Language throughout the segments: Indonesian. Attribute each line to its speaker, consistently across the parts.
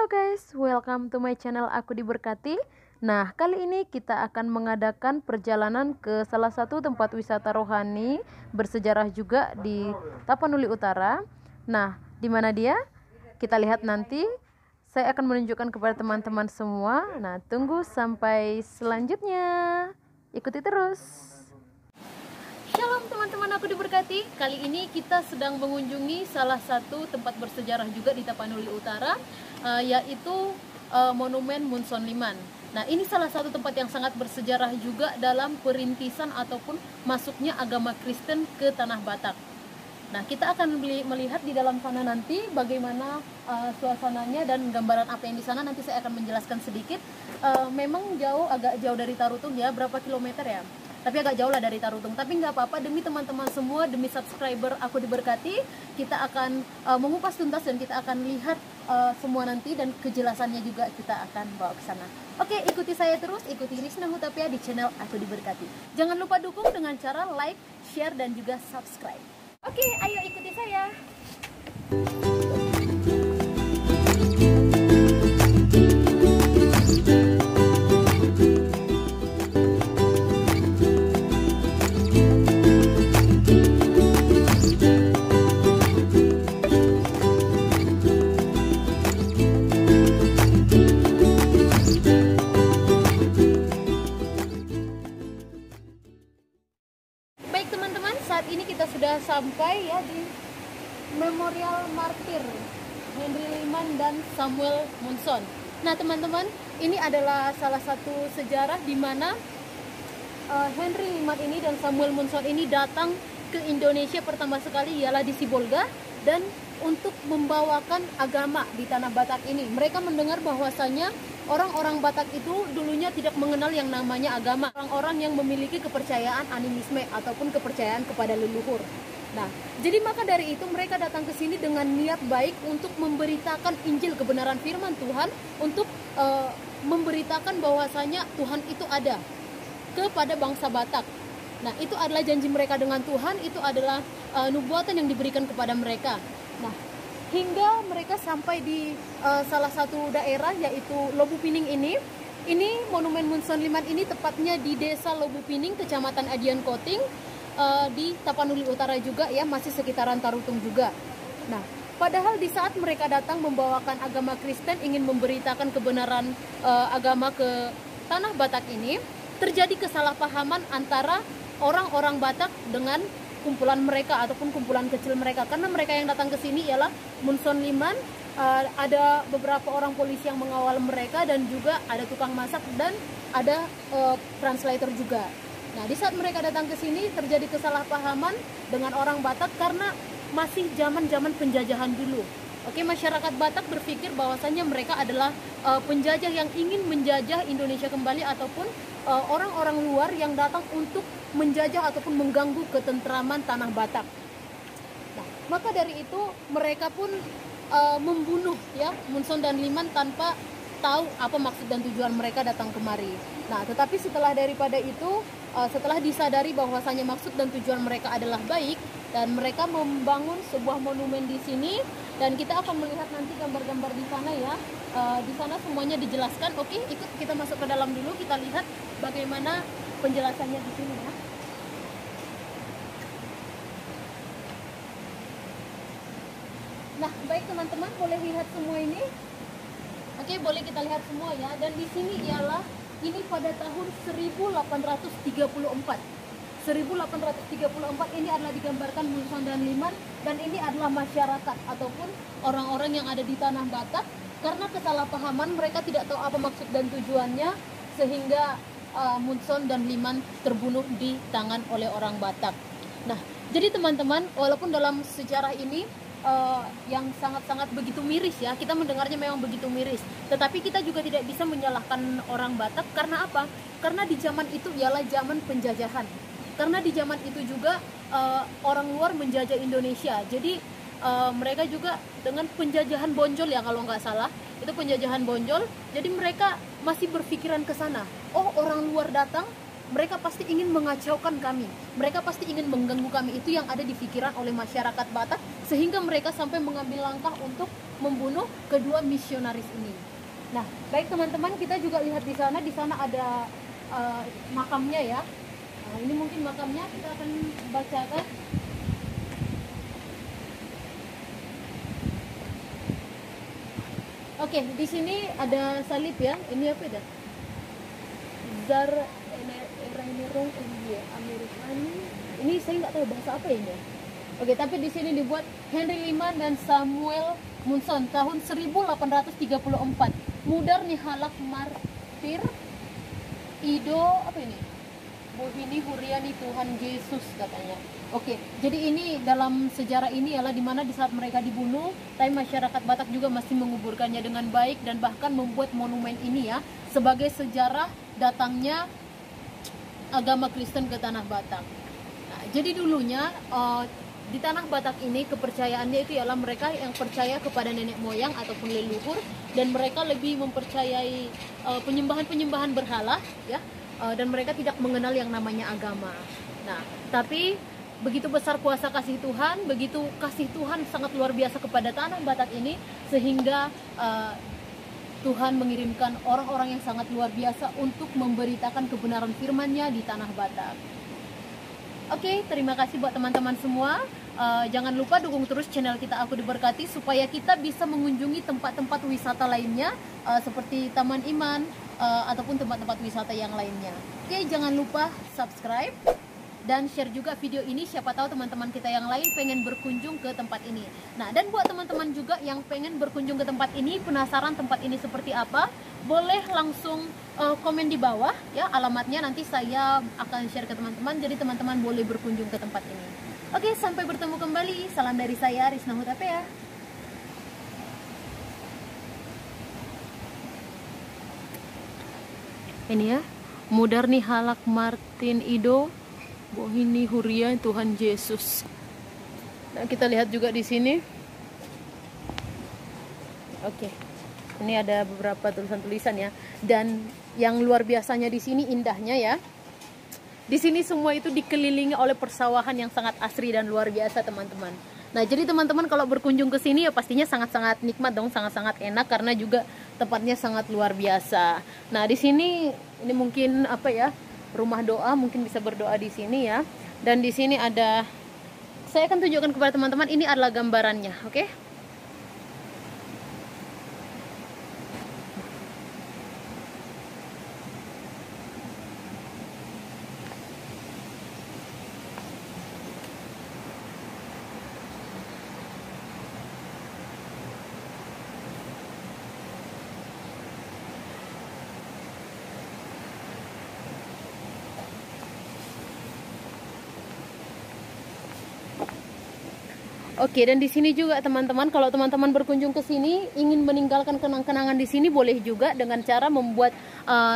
Speaker 1: Halo guys, welcome to my channel Aku Diberkati. Nah, kali ini kita akan mengadakan perjalanan ke salah satu tempat wisata rohani bersejarah juga di Tapanuli Utara. Nah, di mana dia? Kita lihat nanti. Saya akan menunjukkan kepada teman-teman semua. Nah, tunggu sampai selanjutnya. Ikuti terus. Shalom teman-teman Aku Diberkati. Kali ini kita sedang mengunjungi salah satu tempat bersejarah juga di Tapanuli Utara, yaitu Monumen Munson Liman. Nah, ini salah satu tempat yang sangat bersejarah juga dalam perintisan ataupun masuknya agama Kristen ke Tanah Batak. Nah, kita akan melihat di dalam sana nanti bagaimana suasananya dan gambaran apa yang di sana. Nanti saya akan menjelaskan sedikit. Memang agak jauh dari Tarutung ya, berapa kilometer ya? Tapi agak jauh lah dari Tarutung. Tapi nggak apa-apa, demi teman-teman semua, demi subscriber Aku Diberkati, kita akan mengupas tuntas dan kita akan lihat semua nanti, dan kejelasannya juga kita akan bawa ke sana. Oke, ikuti saya terus, ikuti Risna Hutapea di channel Aku Diberkati. Jangan lupa dukung dengan cara like, share, dan juga subscribe. Oke, ayo ikuti saya. Saat ini kita sudah sampai ya di Memorial Martir Henry Liman dan Samuel Munson. Nah teman-teman, ini adalah salah satu sejarah di mana Henry Liman ini dan Samuel Munson ini datang ke Indonesia pertama sekali ialah di Sibolga, dan untuk membawakan agama di Tanah Batak ini. Mereka mendengar bahwasanya orang-orang Batak itu dulunya tidak mengenal yang namanya agama. Orang-orang yang memiliki kepercayaan animisme ataupun kepercayaan kepada leluhur. Nah, jadi maka dari itu mereka datang ke sini dengan niat baik untuk memberitakan Injil kebenaran firman Tuhan, untuk memberitakan bahwasanya Tuhan itu ada kepada bangsa Batak. Nah, itu adalah janji mereka dengan Tuhan, itu adalah nubuatan yang diberikan kepada mereka. Nah, hingga mereka sampai di salah satu daerah yaitu Lobu Pining ini. Ini Monumen Munson Liman ini tepatnya di Desa Lobu Pining, Kecamatan Adian Koting, di Tapanuli Utara juga ya, masih sekitaran Tarutung juga. Nah, padahal di saat mereka datang membawakan agama Kristen, ingin memberitakan kebenaran agama ke Tanah Batak ini, terjadi kesalahpahaman antara orang-orang Batak dengan kumpulan mereka ataupun kumpulan kecil mereka. Karena mereka yang datang ke sini ialah Munson Liman, ada beberapa orang polisi yang mengawal mereka, dan juga ada tukang masak dan ada translator juga. Nah, di saat mereka datang ke sini terjadi kesalahpahaman dengan orang Batak karena masih zaman-zaman penjajahan dulu. Oke, masyarakat Batak berpikir bahwasanya mereka adalah penjajah yang ingin menjajah Indonesia kembali, ataupun orang-orang luar yang datang untuk menjajah ataupun mengganggu ketentraman Tanah Batak. Nah, maka dari itu mereka pun membunuh ya Munson dan Liman tanpa tahu apa maksud dan tujuan mereka datang kemari. Nah, tetapi setelah daripada itu, setelah disadari bahwasanya maksud dan tujuan mereka adalah baik, dan mereka membangun sebuah monumen di sini, dan kita akan melihat nanti gambar-gambar di sana ya. Di sana semuanya dijelaskan. Oke, ikut kita masuk ke dalam dulu, kita lihat bagaimana penjelasannya di sini ya. Nah, baik teman-teman, boleh lihat semua ini. Oke, boleh kita lihat semua ya. Dan di sini ialah ini pada tahun 1834. 1834 ini adalah digambarkan Munson dan Liman, dan ini adalah masyarakat ataupun orang-orang yang ada di Tanah Batak. Karena kesalahpahaman, mereka tidak tahu apa maksud dan tujuannya, sehingga Munson dan Liman terbunuh di tangan oleh orang Batak. Nah, jadi teman-teman, walaupun dalam sejarah ini yang sangat-sangat begitu miris ya, kita mendengarnya memang begitu miris, tetapi kita juga tidak bisa menyalahkan orang Batak. Karena apa? Karena di zaman itu ialah zaman penjajahan. Karena di zaman itu juga orang luar menjajah Indonesia. Jadi mereka juga dengan penjajahan bonjol ya, kalau nggak salah itu penjajahan bonjol. Jadi mereka masih berpikiran ke sana. Oh, orang luar datang, mereka pasti ingin mengacaukan kami, mereka pasti ingin mengganggu kami. Itu yang ada di pikiran oleh masyarakat Batak, sehingga mereka sampai mengambil langkah untuk membunuh kedua misionaris ini. Nah, baik teman-teman, kita juga lihat di sana ada makamnya ya. Nah, ini mungkin makamnya, kita akan bacakan. Oke, di sini ada salib ya. Ini apa itu? Zar Erenirung Amerikani. Ini saya nggak tahu bahasa apa ini. Oke, tapi di sini dibuat Henry Liman dan Samuel Munson tahun 1834. Mudar Nihalak Martir Ido apa ini? Bohini Huriani Tuhan Yesus katanya. Oke, jadi ini dalam sejarah ini ialah dimana di saat mereka dibunuh, tapi masyarakat Batak juga masih menguburkannya dengan baik dan bahkan membuat monumen ini ya sebagai sejarah datangnya agama Kristen ke tanah Batak. Nah, jadi dulunya di tanah Batak ini kepercayaannya itu ialah mereka yang percaya kepada nenek moyang ataupun leluhur, dan mereka lebih mempercayai penyembahan-penyembahan berhala ya, dan mereka tidak mengenal yang namanya agama. Nah, tapi begitu besar kuasa kasih Tuhan, begitu kasih Tuhan sangat luar biasa kepada tanah Batak ini, sehingga Tuhan mengirimkan orang-orang yang sangat luar biasa untuk memberitakan kebenaran firman-Nya di tanah Batak. Oke, terima kasih buat teman-teman semua. Jangan lupa dukung terus channel kita Aku Diberkati supaya kita bisa mengunjungi tempat-tempat wisata lainnya seperti Taman Iman ataupun tempat-tempat wisata yang lainnya. Oke, jangan lupa subscribe dan share juga video ini, siapa tahu teman-teman kita yang lain pengen berkunjung ke tempat ini. Nah, dan buat teman-teman juga yang pengen berkunjung ke tempat ini, penasaran tempat ini seperti apa, boleh langsung komen di bawah ya alamatnya, nanti saya akan share ke teman-teman, jadi teman-teman boleh berkunjung ke tempat ini. Oke, sampai bertemu kembali. Salam dari saya, Risna Hutapea. Ini ya, Mudar Nihalak Martin Ido Bohini Huria Tuhan Yesus. Nah, kita lihat juga di sini. Oke. Ini ada beberapa tulisan-tulisan ya. Dan yang luar biasanya di sini indahnya ya. Di sini semua itu dikelilingi oleh persawahan yang sangat asri dan luar biasa, teman-teman. Nah, jadi teman-teman kalau berkunjung ke sini ya pastinya sangat-sangat nikmat dong, sangat-sangat enak karena juga tempatnya sangat luar biasa. Nah, di sini ini mungkin apa ya? Rumah doa, mungkin bisa berdoa di sini ya. Dan di sini ada, saya akan tunjukkan kepada teman-teman, ini adalah gambarannya, oke? Oke, dan di sini juga teman-teman, kalau teman-teman berkunjung ke sini ingin meninggalkan kenang-kenangan di sini, boleh juga dengan cara membuat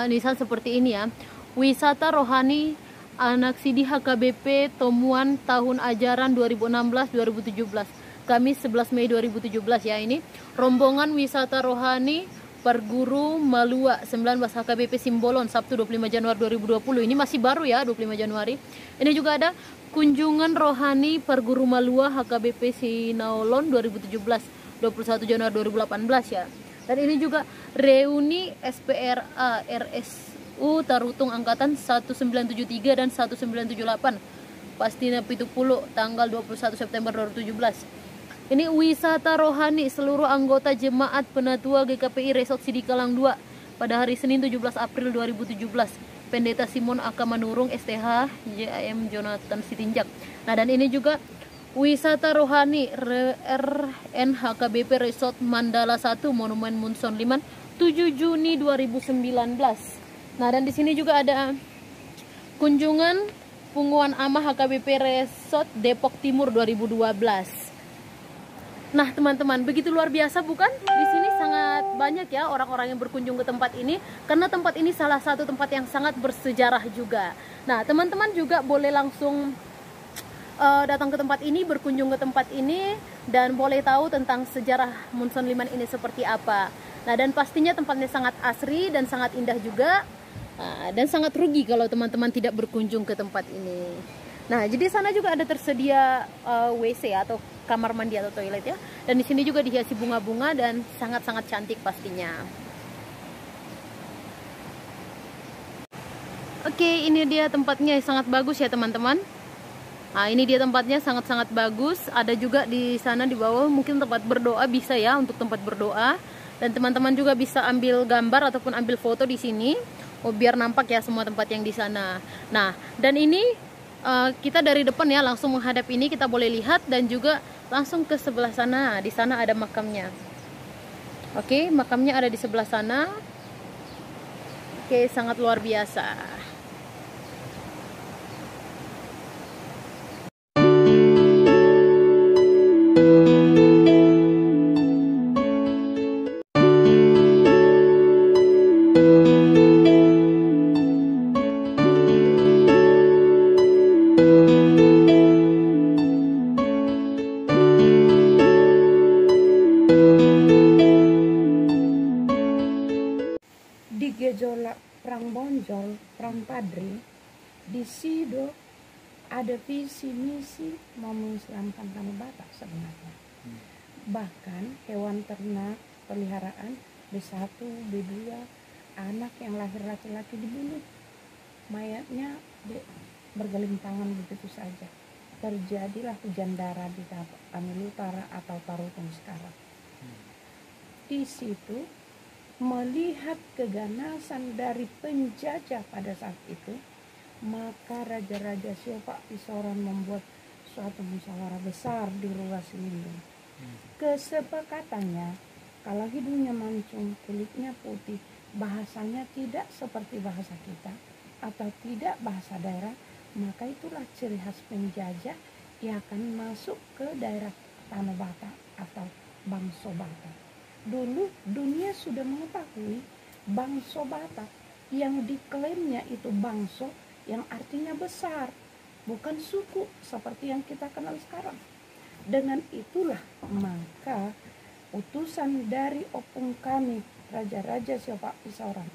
Speaker 1: nisan seperti ini ya. Wisata Rohani Anak Sidi HKBP Tomuan tahun ajaran 2016-2017. Kamis 11 Mei 2017 ya ini. Rombongan wisata rohani Perguru Malua 19 HKBP Simbolon Sabtu 25 Januari 2020. Ini masih baru ya, 25 Januari. Ini juga ada kunjungan rohani Perguru Malua HKBP Sinaolon 2017 21 Januari 2018 ya. Dan ini juga reuni SPRA RSU Tarutung angkatan 1973 dan 1978 Pastina Pitupulu tanggal 21 September 2017. Ini wisata rohani seluruh anggota jemaat penatua GKPI Resort Sidikalang 2 pada hari Senin 17 April 2017. Pendeta Simon Aka Manurung STH JAM Jonathan Sitinjak. Nah, dan ini juga wisata rohani RNHKBP Resort Mandala 1 Monumen Munson Liman 7 Juni 2019. Nah, dan di sini juga ada kunjungan Punguan Amah HKBP Resort Depok Timur 2012. Nah, teman-teman, begitu luar biasa bukan? Di sini sangat banyak ya orang-orang yang berkunjung ke tempat ini, karena tempat ini salah satu tempat yang sangat bersejarah juga. Nah, teman-teman juga boleh langsung datang ke tempat ini, berkunjung ke tempat ini, dan boleh tahu tentang sejarah Munson Liman ini seperti apa. Nah, dan pastinya tempatnya sangat asri dan sangat indah juga, dan sangat rugi kalau teman-teman tidak berkunjung ke tempat ini. Nah, jadi sana juga ada tersedia WC atau kamar mandi atau toilet ya. Dan di sini juga dihiasi bunga-bunga dan sangat-sangat cantik pastinya. Oke, ini dia tempatnya sangat bagus ya teman-teman. Nah, ini dia tempatnya sangat-sangat bagus. Ada juga di sana di bawah mungkin tempat berdoa bisa ya, untuk tempat berdoa. Dan teman-teman juga bisa ambil gambar ataupun ambil foto di sini. Oh, biar nampak ya semua tempat yang di sana. Nah, dan ini kita dari depan ya langsung menghadap ini kita boleh lihat, dan juga langsung ke sebelah sana. Di sana ada makamnya. Oke, makamnya ada di sebelah sana. Oke, sangat luar biasa.
Speaker 2: Di gejolak Prang Bonjol, Prang Padri, di sido ada visi misi mau mengislamkan Tanah Batak sebenarnya. Bahkan hewan ternak peliharaan B1, B2, anak yang lahir laki-laki dibunuh, mayatnya bergelimpangan begitu saja. Terjadilah hujan darah di Tapanuli Utara atau Tarutung sekarang. Di situ melihat keganasan dari penjajah pada saat itu, maka Raja-Raja Siopak Pisoran membuat suatu musyawarah besar di Ruas Lindung. Kesepakatannya, kalau hidungnya mancung, kulitnya putih, bahasanya tidak seperti bahasa kita atau tidak bahasa daerah, maka itulah ciri khas penjajah yang akan masuk ke daerah Tanah Batak atau Bangso Batak. Dulu dunia sudah mengetahui Bangso Batak, yang diklaimnya itu bangso yang artinya besar, bukan suku seperti yang kita kenal sekarang. Dengan itulah maka utusan dari opung kami Raja-Raja Siopak Pisoran,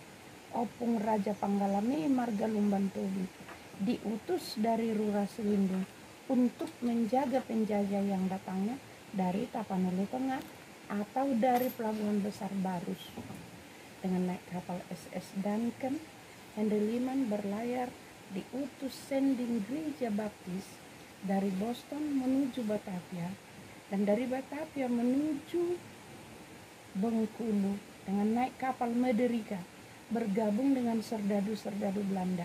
Speaker 2: opung Raja Panggalame Margalumban Tobi, diutus dari Ruras Lindung untuk menjaga penjajah yang datangnya dari Tapanuli Tengah atau dari Pelabuhan Besar Barus. Dengan naik kapal SS Duncan, Henry Liman berlayar diutus sending gereja baptis dari Boston menuju Batavia, dan dari Batavia menuju Bengkulu dengan naik kapal Mederika, bergabung dengan serdadu-serdadu Belanda,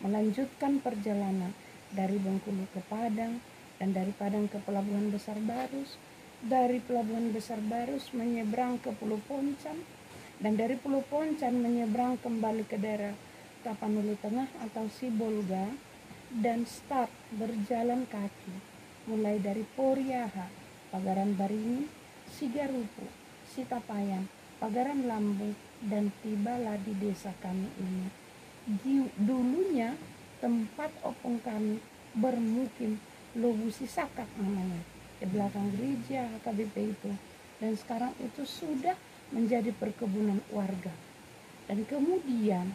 Speaker 2: melanjutkan perjalanan dari Bengkulu ke Padang, dan dari Padang ke Pelabuhan Besar Barus, dari Pelabuhan Besar Barus menyeberang ke Pulau Poncan, dan dari Pulau Poncan menyeberang kembali ke daerah Tapanuli Tengah atau Sibolga, dan start berjalan kaki mulai dari Poriaha, Pagaran Baringin, Sigarupu, Sitapayan, Pagaran Lambung, dan tibalah di desa kami ini. Dulunya tempat opung kami bermukim, Lobusi Sakak namanya, di belakang gereja HKBP itu, dan sekarang itu sudah menjadi perkebunan warga. Dan kemudian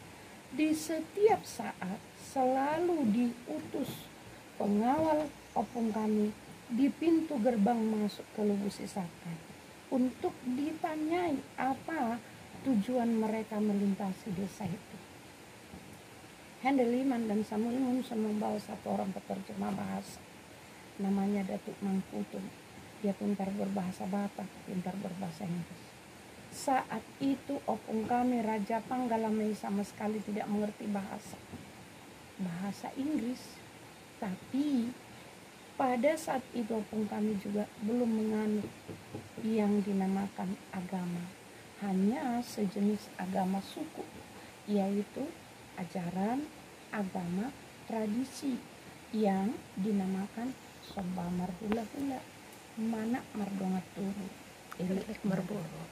Speaker 2: di setiap saat selalu diutus pengawal opung kami di pintu gerbang masuk ke Lobusi Sakak untuk ditanyai apa tujuan mereka melintasi desa itu. Henry Liman dan Samuel Munson membawa satu orang penerjemah bahasa, namanya Datuk Mangkutum. Dia pintar berbahasa Batak, pintar berbahasa Inggris. Saat itu opung kami Raja Panggalame sama sekali tidak mengerti bahasa Inggris. Tapi pada saat itu opung kami juga belum menganut yang dinamakan agama, hanya sejenis agama suku, yaitu ajaran agama tradisi yang dinamakan Soba Marhula-hula, Mana Mardonga Turu, Elek Marboro.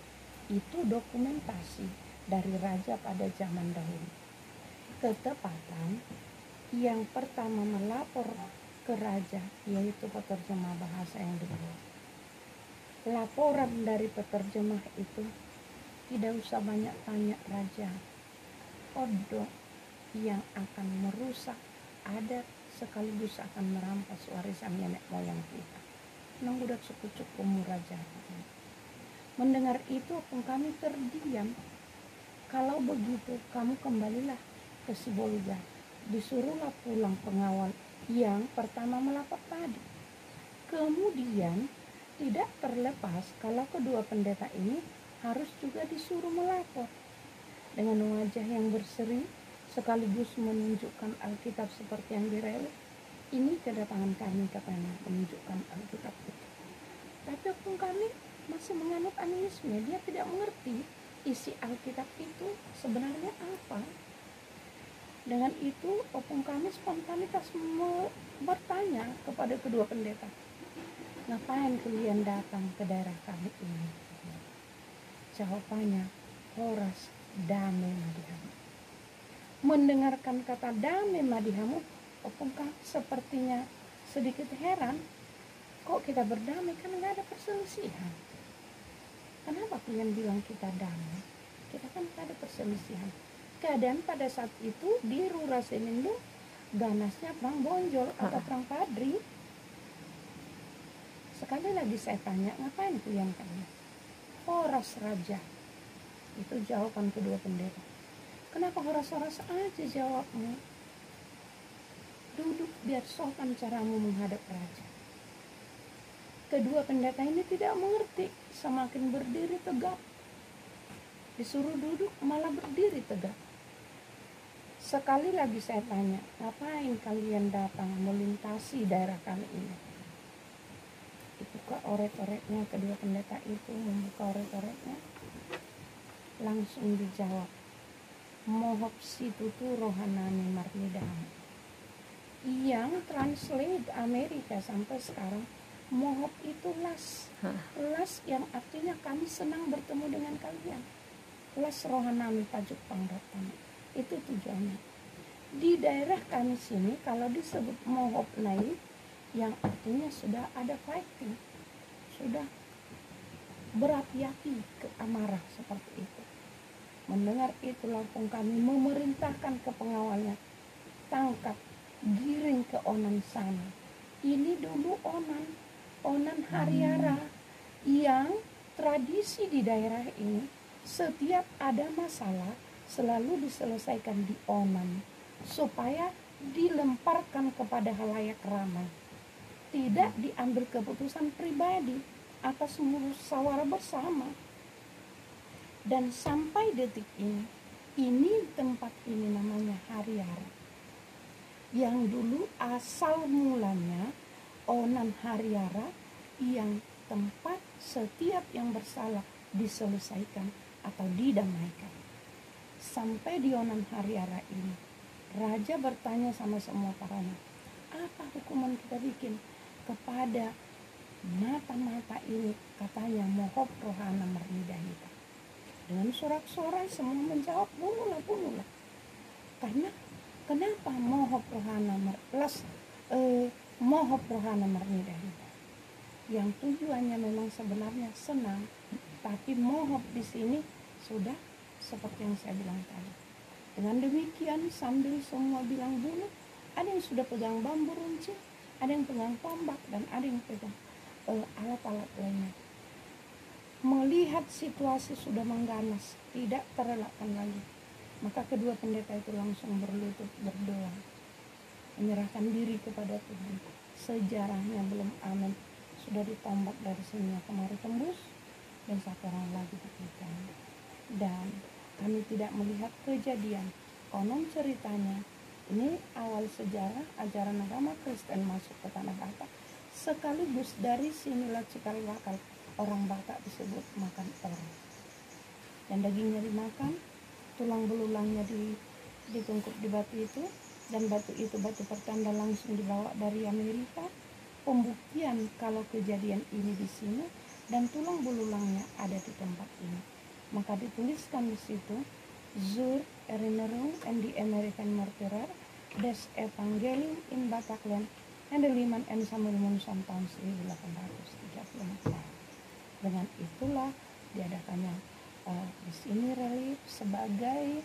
Speaker 2: Itu dokumentasi dari raja pada zaman dahulu. Ketepatan yang pertama melapor ke raja yaitu peterjemah bahasa yang dibawa. Laporan dari peterjemah itu tidak usah banyak tanya raja, kodok yang akan merusak adat sekaligus akan merampas warisan nenek moyang kita. Nanggudak suku umur raja. Mendengar itu pun kami terdiam. Kalau begitu kamu kembalilah ke Sibolga. Disuruhlah pulang pengawal yang pertama melapor tadi. Kemudian tidak terlepas kalau kedua pendeta ini harus juga disuruh melapor. Dengan wajah yang berseri sekaligus menunjukkan Alkitab seperti yang direlip. Ini kedatangan kami katanya, menunjukkan Alkitab itu. Tapi pun kami masih menganut animisme. Dia tidak mengerti isi Alkitab itu sebenarnya apa. Dengan itu opung kami spontanitas bertanya kepada kedua pendeta, ngapain kalian datang ke daerah kami ini? Jawabannya, Horas Dame Madihamu. Mendengarkan kata Dame Madihamu, opung kami sepertinya sedikit heran. Kok kita berdamai? Kan nggak ada perselisihan. Kenapa kalian bilang kita damai? Kita kan nggak ada perselisihan. Keadaan pada saat itu di Rura Semindo ganasnya perang bonjol atau perang padri. Sekali lagi saya tanya, ngapain kalian kalian? Horas raja. Itu jawaban kedua pendeta. Kenapa horas-horas aja jawabmu? Duduk biar sopan caramu menghadap raja. Kedua pendeta ini tidak mengerti, semakin berdiri tegak. Disuruh duduk malah berdiri tegak. Sekali lagi saya tanya, ngapain kalian datang melintasi daerah kami ini? Dibuka oret-oretnya, kedua pendeta itu membuka oret-oretnya. Langsung dijawab, Mohop situtu rohanani marnidamu. Yang translate Amerika sampai sekarang, Mohop itu las. Las yang artinya kami senang bertemu dengan kalian. Las rohanami pajuk pangratana. Itu tujuannya. Di daerah kami sini kalau disebut Mohop naik, yang artinya sudah ada fighting, sudah berapi-api ke amarah seperti itu. Mendengar itu langsung kami memerintahkan ke pengawalnya, tangkap, giring ke Onan sana. Ini dulu Onan Hariara, yang tradisi di daerah ini setiap ada masalah selalu diselesaikan di Onan supaya dilemparkan kepada halayak ramai, tidak diambil keputusan pribadi atas musyawarah bersama. Dan sampai detik ini tempat ini namanya Hariara, yang dulu asal mulanya Onan Hariara, yang tempat setiap yang bersalah diselesaikan atau didamaikan. Sampai di Onan Hariara ini, raja bertanya sama semua paranya, apa hukuman kita bikin kepada mata-mata ini? Katanya Mohop rohana marnidahita. Dengan sorak-sorai semua menjawab, bunuhlah. Karena kenapa Mohop rohana marnidahita? Yang tujuannya memang sebenarnya senang, tapi Mohop di sini sudah seperti yang saya bilang tadi. Dengan demikian sambil semua bilang bunuh, ada yang sudah pegang bambu runcing, ada yang pegang tombak, dan ada yang pegang alat-alat lainnya. Melihat situasi sudah mengganas, tidak terelakkan lagi, maka kedua pendeta itu langsung berlutut berdoa, menyerahkan diri kepada Tuhan. Sejarahnya belum aman, sudah ditombak dari sini kemari tembus, dan satu orang lagi dipegang. Dan kami tidak melihat kejadian. Konon ceritanya, ini awal sejarah ajaran agama Kristen masuk ke Tanah Batak. Sekaligus dari sinilah cikal bakal orang Batak disebut makan orang. Dan dagingnya dimakan, tulang belulangnya ditungkup di batu itu, dan batu itu batu pertanda langsung dibawa dari Amerika. Pembuktian kalau kejadian ini di sini dan tulang belulangnya ada di tempat ini. Maka dituliskan di situ, Zur Erinnerung and the American Martyrer des Evangelium in Batakland and the Liman and Samuel Munson tahun 1834. Dengan itulah diadakannya di sini relief sebagai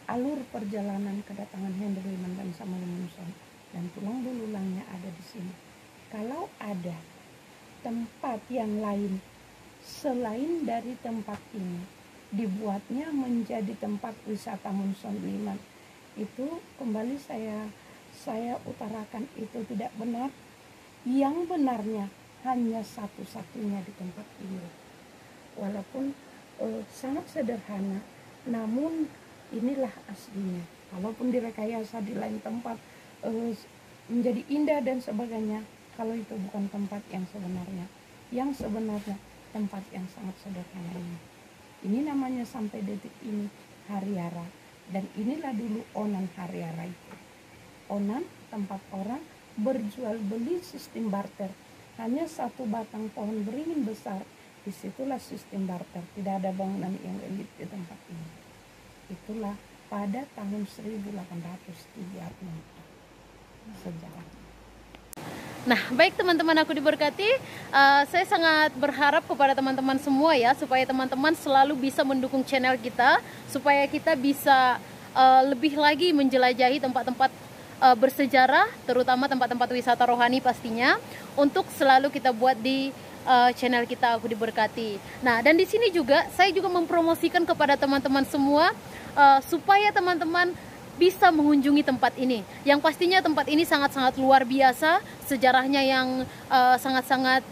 Speaker 2: alur perjalanan kedatangan Henry Liman dan Samuel Munson dan tulang belulangnya ada di sini. Kalau ada tempat yang lain selain dari tempat ini dibuatnya menjadi tempat wisata Monson Liman, itu kembali saya utarakan itu tidak benar. Yang benarnya hanya satu-satunya di tempat ini. Walaupun sangat sederhana, namun inilah aslinya. Kalaupun direkayasa di lain tempat menjadi indah dan sebagainya, kalau itu bukan tempat yang sebenarnya. Yang sebenarnya tempat yang sangat sederhana ini. Ini namanya sampai detik ini Hariara, dan inilah dulu Onan Hariara itu. Onan tempat orang berjual beli sistem barter. Hanya satu batang pohon beringin besar, disitulah sistem barter. Tidak ada bangunan yang elit di tempat ini. Itulah pada tahun 1834 sejarah.
Speaker 1: Nah, baik teman-teman, aku diberkati. Saya sangat berharap kepada teman-teman semua ya, supaya teman-teman selalu bisa mendukung channel kita, supaya kita bisa lebih lagi menjelajahi tempat-tempat bersejarah, terutama tempat-tempat wisata rohani pastinya, untuk selalu kita buat di channel kita, aku diberkati. Nah, dan di sini juga saya juga mempromosikan kepada teman-teman semua supaya teman-teman bisa mengunjungi tempat ini. Yang pastinya tempat ini sangat-sangat luar biasa, sejarahnya yang sangat-sangat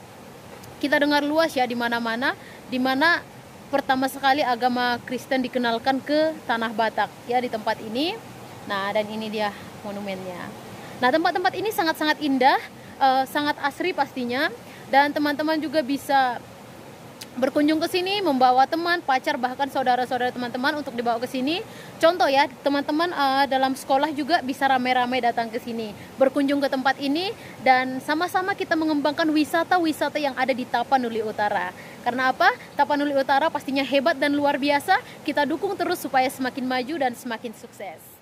Speaker 1: kita dengar luas ya di mana-mana, di mana pertama sekali agama Kristen dikenalkan ke tanah Batak ya di tempat ini. Nah, dan ini dia monumennya. Nah, tempat-tempat ini sangat-sangat indah, sangat asri pastinya, dan teman-teman juga bisa berkunjung ke sini, membawa teman, pacar, bahkan saudara-saudara teman-teman untuk dibawa ke sini. Contoh ya, teman-teman dalam sekolah juga bisa rame-rame datang ke sini, berkunjung ke tempat ini, dan sama-sama kita mengembangkan wisata-wisata yang ada di Tapanuli Utara. Karena apa? Tapanuli Utara pastinya hebat dan luar biasa. Kita dukung terus supaya semakin maju dan semakin sukses.